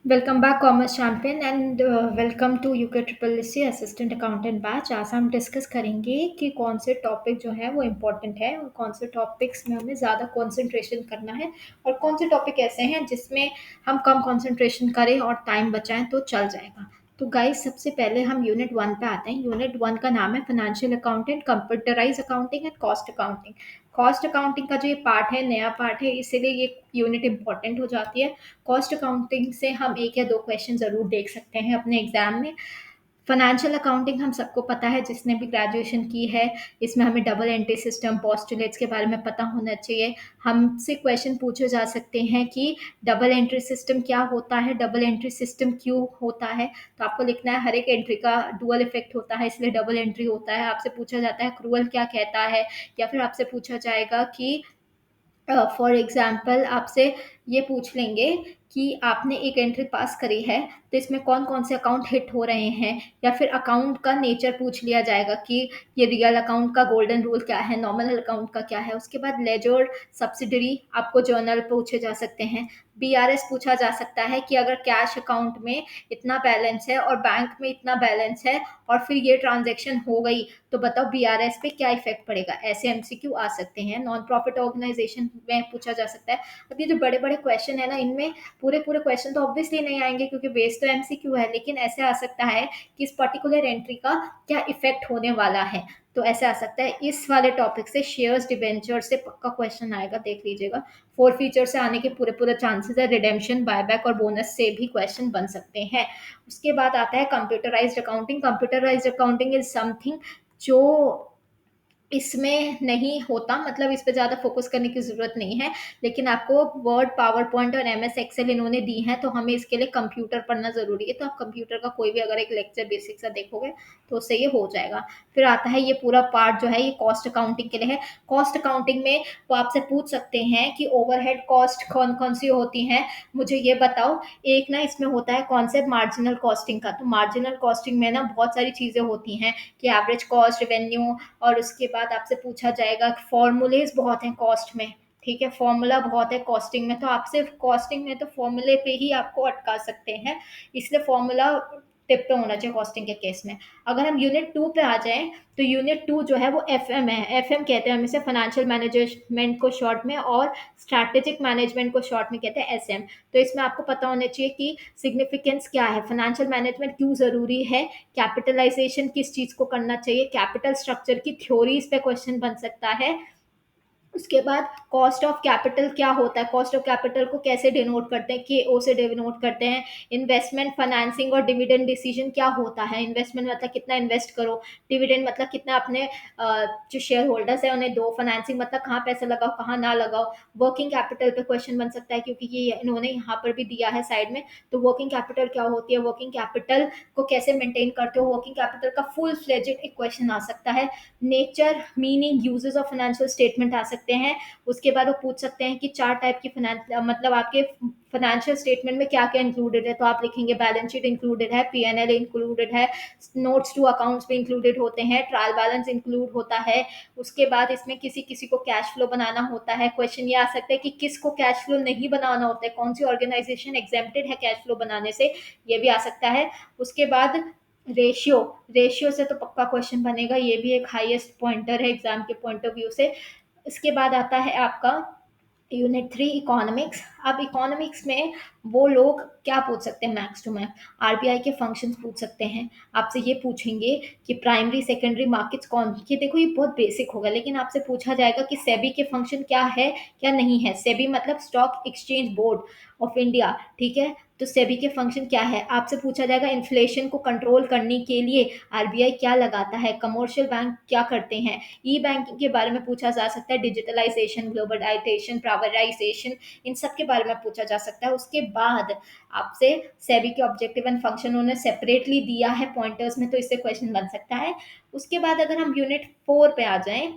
Welcome back commerce champion and welcome to UK triple S C assistant accountant batch. आज हम discuss करेंगे कि कौन से टॉपिक जो है वो इम्पोर्टेंट है और कौन से टॉपिक्स में हमें ज़्यादा कंसंट्रेशन करना है और कौन से टॉपिक ऐसे हैं जिसमें हम कम कंसंट्रेशन करें और टाइम बचाएं तो चल जाएगा। तो गाइस, सबसे पहले हम यूनिट वन पे आते हैं। यूनिट वन का नाम है financial accounting, computerise accounting and cost accounting. Cost accounting का जो ये पार्ट है, नया पार्ट है, इसीलिए ये यूनिट इंपॉर्टेंट हो जाती है। कॉस्ट अकाउंटिंग से हम एक या दो क्वेश्चन ज़रूर देख सकते हैं अपने एग्जाम में। फाइनेंशियल अकाउंटिंग हम सबको पता है, जिसने भी ग्रेजुएशन की है। इसमें हमें डबल एंट्री सिस्टम, पोस्टुलेट्स के बारे में पता होना चाहिए। हमसे क्वेश्चन पूछे जा सकते हैं कि डबल एंट्री सिस्टम क्या होता है, डबल एंट्री सिस्टम क्यों होता है। तो आपको लिखना है हर एक एंट्री का डुअल इफेक्ट होता है, इसलिए डबल एंट्री होता है। आपसे पूछा जाता है क्रूअल क्या कहता है, या फिर आपसे पूछा जाएगा कि फॉर एग्जाम्पल आपसे ये पूछ लेंगे कि आपने एक एंट्री पास करी है, तो इसमें कौन कौन से अकाउंट हिट हो रहे हैं। या फिर अकाउंट का नेचर पूछ लिया जाएगा कि ये रियल अकाउंट का गोल्डन रूल क्या है, नॉमिनल अकाउंट का क्या है। उसके बाद लेजर, सब्सिडरी, आपको जर्नल पूछे जा सकते हैं। बीआरएस पूछा जा सकता है कि अगर कैश अकाउंट में इतना बैलेंस है और बैंक में इतना बैलेंस है और फिर ये ट्रांजेक्शन हो गई, तो बताओ बीआरएस पे क्या इफेक्ट पड़ेगा। ऐसे एमसीक्यू आ सकते हैं। नॉन प्रॉफिट ऑर्गेनाइजेशन में पूछा जा सकता है। अब ये जो बड़े बड़े क्वेश्चन है ना, इनमें पूरे पूरे क्वेश्चन तो ऑब्वियसली नहीं आएंगे क्योंकि बेस तो एमसीक्यू है, लेकिन ऐसे आ सकता है कि इस पर्टिकुलर एंट्री का क्या इफेक्ट होने वाला है। तो ऐसे आ सकता है। इस वाले टॉपिक से शेयर्स डिबेंचर से पक्का क्वेश्चन आएगा, देख लीजिएगा। फोर फीचर से आने के पूरे पूरे चांसेस है। रिडेम्पशन, बायबैक और बोनस से भी क्वेश्चन बन सकते हैं। उसके बाद आता है computerised accounting. Computerised accounting is something जो इसमें नहीं होता, मतलब इस पे ज़्यादा फोकस करने की ज़रूरत नहीं है। लेकिन आपको वर्ड, पावर पॉइंट और एमएस एक्सेल इन्होंने दी हैं, तो हमें इसके लिए कंप्यूटर पढ़ना ज़रूरी है। तो आप कंप्यूटर का कोई भी अगर एक लेक्चर बेसिक सा देखोगे तो उससे ये हो जाएगा। फिर आता है ये पूरा पार्ट जो है, ये कॉस्ट अकाउंटिंग के लिए है। कॉस्ट अकाउंटिंग में वो आपसे पूछ सकते हैं कि ओवरहेड कॉस्ट कौन कौन सी होती हैं, मुझे ये बताओ। एक ना इसमें होता है कॉन्सेप्ट मार्जिनल कॉस्टिंग का। तो मार्जिनल कॉस्टिंग में ना बहुत सारी चीज़ें होती हैं कि एवरेज कॉस्ट, रेवेन्यू, और उसके बाद आपसे पूछा जाएगा फॉर्मूलेज बहुत हैं कॉस्ट में। ठीक है, फॉर्मूला बहुत है कॉस्टिंग में, तो आपसे कॉस्टिंग में तो फॉर्मूले पे ही आपको अटका सकते हैं, इसलिए फॉर्मूला टिप पे होना चाहिए कॉस्टिंग के केस में। अगर हम यूनिट टू पे आ जाएं, तो यूनिट टू जो है वो एफएम है। एफएम कहते हैं हम इसे, फाइनेंशियल मैनेजमेंट को शॉर्ट में, और स्ट्रैटेजिक मैनेजमेंट को शॉर्ट में कहते हैं एसएम। तो इसमें आपको पता होना चाहिए कि सिग्निफिकेंस क्या है, फाइनेंशियल मैनेजमेंट क्यों ज़रूरी है, कैपिटलाइजेशन किस चीज़ को करना चाहिए, कैपिटल स्ट्रक्चर की थ्योरीज पे क्वेश्चन बन सकता है। उसके बाद कॉस्ट ऑफ कैपिटल क्या होता है, कॉस्ट ऑफ कैपिटल को कैसे डिनोट करते हैं, के ओ से डिनोट करते हैं। इन्वेस्टमेंट, फाइनेंसिंग और डिविडेंड डिसीजन क्या होता है। इन्वेस्टमेंट मतलब कितना इन्वेस्ट करो, डिविडेंड मतलब कितना अपने जो शेयर होल्डर्स है उन्हें दो, फाइनेंसिंग मतलब कहाँ पैसा लगाओ कहाँ ना लगाओ। वर्किंग कैपिटल पे क्वेश्चन बन सकता है क्योंकि ये इन्होंने यहाँ पर भी दिया है साइड में। तो वर्किंग कैपिटल क्या होती है, वर्किंग कैपिटल को कैसे मेंटेन करते हो, वर्किंग कैपिटल का फुल फ्लेजेड एक क्वेश्चन आ सकता है। Nature, meaning, uses of financial statement आ सकते हैं। उसके बाद वो पूछ सकते हैं कि चार टाइप की फाइनेंस, मतलब आपके फाइनेंशियल स्टेटमेंट में क्या क्या इंक्लूडेड है। तो आप लिखेंगे बैलेंस शीट इंक्लूडेड है, पीएनएल इंक्लूडेड है, नोट्स टू अकाउंट्स भी इंक्लूडेड होते हैं, ट्रायल बैलेंस इंक्लूड होता है। उसके बाद इसमें किसी किसी को कैश फ्लो बनाना होता है। क्वेश्चन ये आ सकता है कि किसको कैश फ्लो नहीं बनाना होता है, कौन सी ऑर्गेनाइजेशन एग्जेम्प्टेड है कैश फ्लो बनाने से, ये भी आ सकता है। उसके बाद रेशियो, रेशियो से तो पक्का क्वेश्चन बनेगा, ये भी एक हाईएस्ट पॉइंटर है एग्जाम के पॉइंट ऑफ व्यू से। इसके बाद आता है आपका यूनिट थ्री, इकोनॉमिक्स। अब इकोनॉमिक्स में वो लोग क्या पूछ सकते हैं, मैक्स टू मैक्स आरबीआई के फंक्शंस पूछ सकते हैं। आपसे ये पूछेंगे कि प्राइमरी सेकेंडरी मार्केट्स कौन, ये देखो ये बहुत बेसिक होगा, लेकिन आपसे पूछा जाएगा कि सेबी के फंक्शन क्या है क्या नहीं है। सेबी मतलब stock exchange board of India, ठीक है। तो सेबी के फंक्शन क्या है, आपसे पूछा जाएगा इन्फ्लेशन को कंट्रोल करने के लिए आरबीआई क्या लगाता है, कमर्शियल बैंक क्या करते हैं। ई बैंकिंग के बारे में पूछा जा सकता है, डिजिटलाइजेशन, ग्लोबलाइजेशन, प्राइवेटाइजेशन, इन सब के बारे में पूछा जा सकता है। उसके बाद आपसे सेबी के ऑब्जेक्टिव एंड फंक्शन उन्होंने सेपरेटली दिया है पॉइंटर्स में, तो इससे क्वेश्चन बन सकता है। उसके बाद अगर हम यूनिट फोर पे आ जाएं,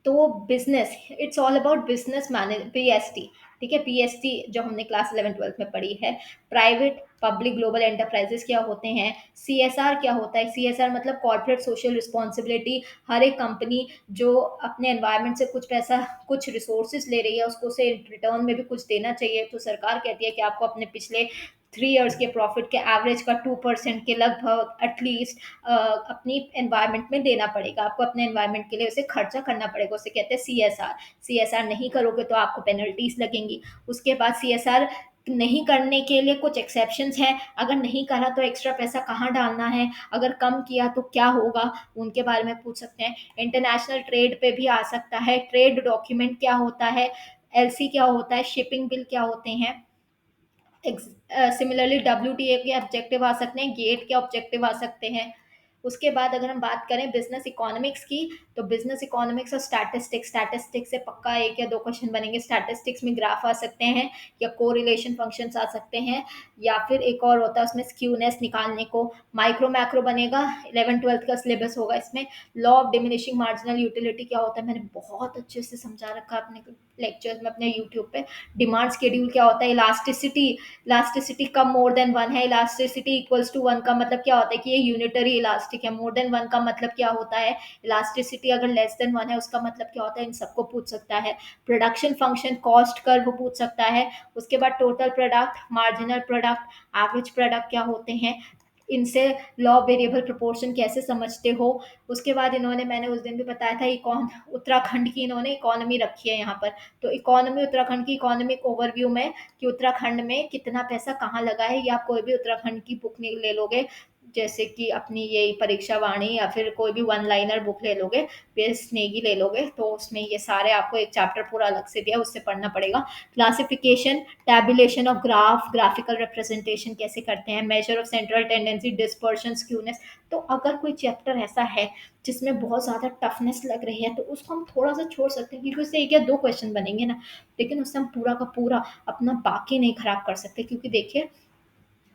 तो business, it's all about business manage, PST. ठीक है, पीएसटी जो हमने क्लास 11 12 में पढ़ी है। प्राइवेट पब्लिक ग्लोबल एंटरप्राइजेस क्या होते हैं, सीएसआर क्या होता है। सीएसआर मतलब कॉर्पोरेट सोशल रिस्पॉन्सिबिलिटी। हर एक कंपनी जो अपने एनवायरनमेंट से कुछ पैसा, कुछ रिसोर्सेज ले रही है, उसको से रिटर्न में भी कुछ देना चाहिए। तो सरकार कहती है कि आपको अपने पिछले 3 इयर्स के प्रॉफिट के एवरेज का 2% के लगभग एटलीस्ट अपनी एनवायरनमेंट में देना पड़ेगा आपको। अपने एनवायरनमेंट के लिए उसे खर्चा करना पड़ेगा, उसे कहते हैं CSR। CSR नहीं करोगे तो आपको पेनल्टीज लगेंगी। उसके बाद CSR नहीं करने के लिए कुछ एक्सेप्शंस हैं, अगर नहीं करा तो एक्स्ट्रा पैसा कहाँ डालना है, अगर कम किया तो क्या होगा, उनके बारे में पूछ सकते हैं। इंटरनेशनल ट्रेड पे भी आ सकता है, ट्रेड डॉक्यूमेंट क्या होता है, LC क्या होता है, शिपिंग बिल क्या होते हैं। सिमिलरली WTA के ऑब्जेक्टिव आ सकते हैं, गेट के ऑब्जेक्टिव आ सकते हैं। उसके बाद अगर हम बात करें बिजनेस इकोनॉमिक्स की, तो बिजनेस इकोनॉमिक्स और स्टैटिस्टिक्स, स्टैटिस्टिक्स से पक्का 1 या 2 क्वेश्चन बनेंगे। स्टैटिस्टिक्स में ग्राफ आ सकते हैं या कोरिलेशन फंक्शंस आ सकते हैं, या फिर एक और होता है उसमें स्क्यूनेस निकालने को। माइक्रो मैक्रो बनेगा, 11th 12th का सिलेबस होगा इसमें। Law of diminishing marginal utility क्या होता है, मैंने बहुत अच्छे से समझा रखा है अपने लेक्चर्स में अपने यूट्यूब पे। डिमांड शेड्यूल क्या होता है, इलास्टिसिटी, इलास्टिसिटी कम मोर देन वन है, इलास्टिसिटी इक्वल्स टू वन का मतलब क्या होता है कि ये यूनिटरी इलास्टिक है। मोर देन वन का मतलब क्या होता है, इलास्टिसिटी अगर लेस देन वन है उसका मतलब क्या होता है, इन सबको पूछ सकता है। प्रोडक्शन फंक्शन, कॉस्ट कर्व पूछ सकता है। उसके बाद total product, marginal product, average product क्या होते हैं, इनसे लॉ वेरिएबल प्रोपोर्शन कैसे समझते हो। उसके बाद इन्होंने, मैंने उस दिन भी बताया था, इकॉन उत्तराखंड की इन्होंने इकोनॉमी रखी है यहाँ पर। तो इकोनॉमी, उत्तराखंड की इकोनॉमिक ओवरव्यू में कि उत्तराखंड में कितना पैसा कहाँ लगा है, या कोई भी उत्तराखंड की बुक ले लोगे, जैसे कि अपनी ये परीक्षा वाणी या फिर कोई भी वन लाइनर बुक ले लोगे, बेस नेगी ले लोगे, तो उसमें ये सारे आपको एक चैप्टर पूरा अलग से दिया, उससे पढ़ना पड़ेगा। Classification, tabulation of graph, graphical representation कैसे करते हैं, measure of central tendency, dispersion, skewness. तो अगर कोई चैप्टर ऐसा है जिसमें बहुत ज़्यादा टफनेस लग रही है तो उसको हम थोड़ा सा छोड़ सकते हैं, क्योंकि उससे 1 या 2 क्वेश्चन बनेंगे ना, लेकिन उससे हम पूरा का पूरा अपना बाकी नहीं खराब कर सकते। क्योंकि देखिए,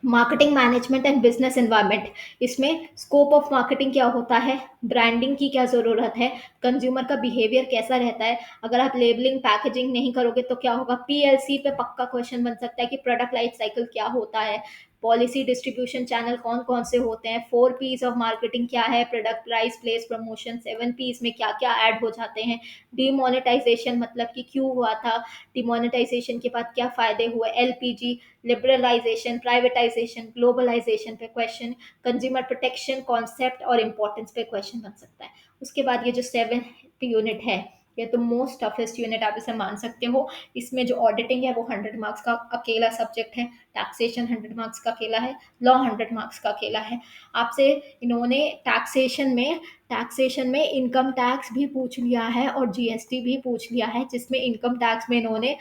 marketing management and business environment, इसमें स्कोप ऑफ मार्केटिंग क्या होता है, ब्रांडिंग की क्या ज़रूरत है, कंज्यूमर का बिहेवियर कैसा रहता है। अगर आप लेबलिंग पैकेजिंग नहीं करोगे तो क्या होगा, PLC पे पक्का क्वेश्चन बन सकता है कि प्रोडक्ट लाइफ साइकिल क्या होता है। पॉलिसी, डिस्ट्रीब्यूशन चैनल कौन कौन से होते हैं, 4 P's ऑफ मार्केटिंग क्या है, product price, place, promotion, 7 P's में क्या क्या ऐड हो जाते हैं। डीमोनेटाइजेशन मतलब कि क्यों हुआ था, डिमोनेटाइजेशन के बाद क्या फ़ायदे हुए, LPG, लिबरलाइजेशन, प्राइवेटाइजेशन, ग्लोबलाइजेशन पे क्वेश्चन, कंज्यूमर प्रोटेक्शन कॉन्सेप्ट और इम्पोर्टेंस पे क्वेश्चन बन सकता है। उसके बाद ये जो 7th यूनिट है, ये तो मोस्ट टफेस्ट यूनिट आप इसे मान सकते हो। इसमें जो ऑडिटिंग है वो 100 मार्क्स का अकेला सब्जेक्ट है, टैक्सेशन 100 मार्क्स का अकेला है, लॉ 100 मार्क्स का अकेला है। आपसे इन्होंने टैक्सेशन में इनकम टैक्स भी पूछ लिया है और GST भी पूछ लिया है, जिसमें इनकम टैक्स में इन्होंने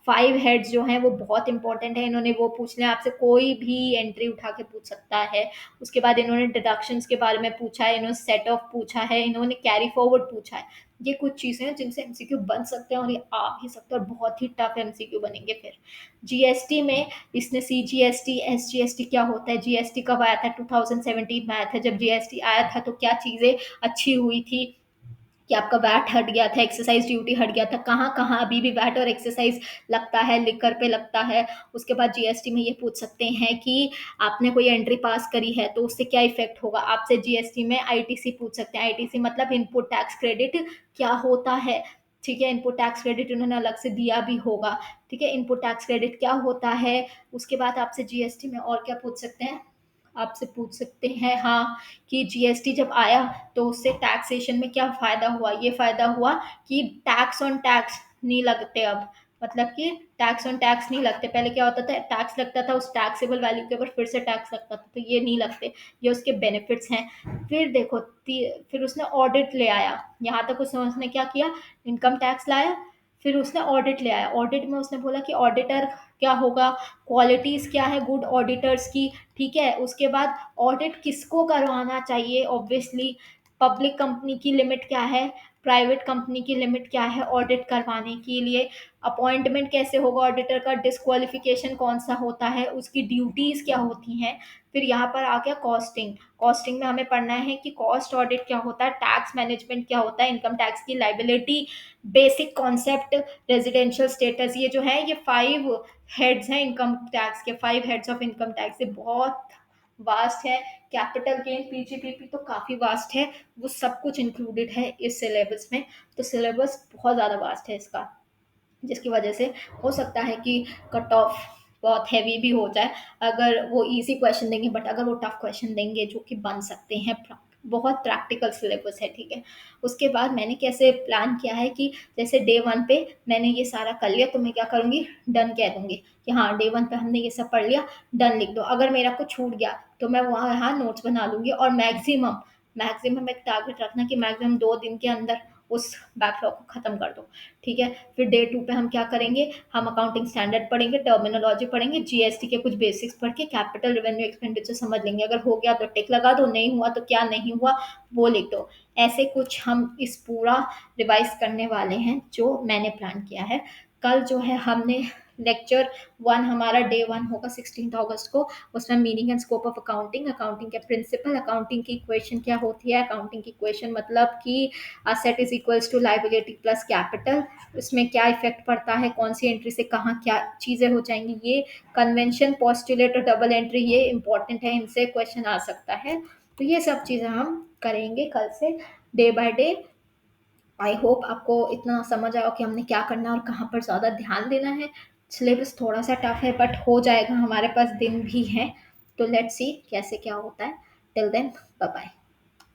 5 हेड्स जो हैं वो बहुत इंपॉर्टेंट है, इन्होंने वो पूछ लिया। आपसे कोई भी एंट्री उठा के पूछ सकता है। उसके बाद इन्होंने डिडक्शंस के बारे में पूछा है, इन्होंने सेट ऑफ पूछा है, इन्होंने कैरी फॉरवर्ड पूछा है। ये कुछ चीज़ें हैं जिनसे MCQ बन सकते हैं और ये आ भी सकते हैं और बहुत ही टफ MCQ बनेंगे। फिर GST में इसने CGST, SGST क्या होता है, GST कब आया था, 2017 में आया था। जब GST आया था तो क्या चीज़ें अच्छी हुई थी कि आपका वैट हट गया था, एक्सरसाइज ड्यूटी हट गया था। कहाँ कहाँ अभी भी वैट और एक्सरसाइज लगता है, लिकर पे लगता है। उसके बाद GST में ये पूछ सकते हैं कि आपने कोई एंट्री पास करी है तो उससे क्या इफेक्ट होगा। आपसे GST में ITC पूछ सकते हैं, ITC मतलब इनपुट टैक्स क्रेडिट क्या होता है। ठीक है, इनपुट टैक्स क्रेडिट उन्होंने अलग से दिया भी होगा। ठीक है, इनपुट टैक्स क्रेडिट क्या होता है। उसके बाद आपसे GST में और क्या पूछ सकते हैं, आपसे पूछ सकते हैं, हाँ, कि GST जब आया तो उससे टैक्सेशन में क्या फ़ायदा हुआ। ये फ़ायदा हुआ कि टैक्स ऑन टैक्स नहीं लगते अब, मतलब कि टैक्स ऑन टैक्स नहीं लगते। पहले क्या होता था, टैक्स लगता था, उस टैक्सेबल वैल्यू के ऊपर फिर से टैक्स लगता था, तो ये नहीं लगते। ये उसके बेनिफिट्स हैं। फिर देखो, फिर उसने ऑडिट ले आया, यहाँ तक उसने क्या किया, इनकम टैक्स लाया, फिर उसने ऑडिट ले आया। ऑडिट में उसने बोला कि ऑडिटर क्या होगा, क्वालिटीज़ क्या है गुड ऑडिटर्स की। ठीक है, उसके बाद ऑडिट किसको करवाना चाहिए, ऑब्वियसली पब्लिक कंपनी की लिमिट क्या है, प्राइवेट कंपनी की लिमिट क्या है ऑडिट करवाने के लिए। अपॉइंटमेंट कैसे होगा ऑडिटर का, डिस्क्वालिफिकेशन कौन सा होता है, उसकी ड्यूटीज़ क्या होती हैं। फिर यहाँ पर आ गया कॉस्टिंग। कॉस्टिंग में हमें पढ़ना है कि कॉस्ट ऑडिट क्या होता है, टैक्स मैनेजमेंट क्या होता है, इनकम टैक्स की liability, basic concept, residential status. ये जो है ये 5 हेड्स हैं इनकम टैक्स के, 5 हेड्स ऑफ इनकम टैक्स। ये बहुत वास्ट है। कैपिटल गेन, PGPP तो काफ़ी वास्ट है, वो सब कुछ इंक्लूडेड है इस सिलेबस में। तो सिलेबस बहुत ज़्यादा वास्ट है इसका, जिसकी वजह से हो सकता है कि कट ऑफ बहुत हैवी भी हो जाए। अगर वो ईज़ी क्वेश्चन देंगे, बट अगर वो टफ क्वेश्चन देंगे जो कि बन सकते हैं, बहुत प्रैक्टिकल सिलेबस है, ठीक है। उसके बाद मैंने कैसे प्लान किया है कि जैसे डे 1 पे मैंने ये सारा कर लिया, तो मैं क्या करूँगी, डन कह दूँगी कि हाँ, डे 1 पे हमने ये सब पढ़ लिया, डन लिख दो। अगर मेरा कुछ छूट गया तो मैं वहाँ यहाँ नोट्स बना लूँगी, और मैक्सिमम मैक्सिमम एक टारगेट रखना कि मैक्सिमम 2 दिन के अंदर उस बैकलॉग को खत्म कर दो, ठीक है। फिर डे 2 पे हम क्या करेंगे, हम अकाउंटिंग स्टैंडर्ड पढ़ेंगे, टर्मिनोलॉजी पढ़ेंगे, जीएसटी के कुछ बेसिक्स पढ़ के कैपिटल रेवेन्यू एक्सपेंडिचर समझ लेंगे। अगर हो गया तो टिक लगा दो, नहीं हुआ तो क्या नहीं हुआ वो लिख दो। ऐसे कुछ हम इस पूरा रिवाइज करने वाले हैं जो मैंने प्लान किया है। कल जो है हमने लेक्चर 1 हमारा डे 1 होगा 16 अगस्त को। उसमें meaning and scope of accounting, accounting के प्रिंसिपल, अकाउंटिंग की इक्वेशन क्या होती है, अकाउंटिंग की इक्वेशन मतलब कि asset is equals to liability plus capital, इसमें क्या इफेक्ट पड़ता है, कौन सी एंट्री से कहाँ क्या चीज़ें हो जाएंगी, ये कन्वेंशन, पोस्टुलेट और डबल एंट्री ये इंपॉर्टेंट है, इनसे क्वेश्चन आ सकता है। तो ये सब चीज़ें हम करेंगे कल से day by day. I hope आपको इतना समझ आया कि हमने क्या करना है और कहाँ पर ज़्यादा ध्यान देना है। सिलेबस थोड़ा सा टफ है, बट हो जाएगा, हमारे पास दिन भी हैं। तो लेट्स सी कैसे क्या होता है। Till then, bye bye.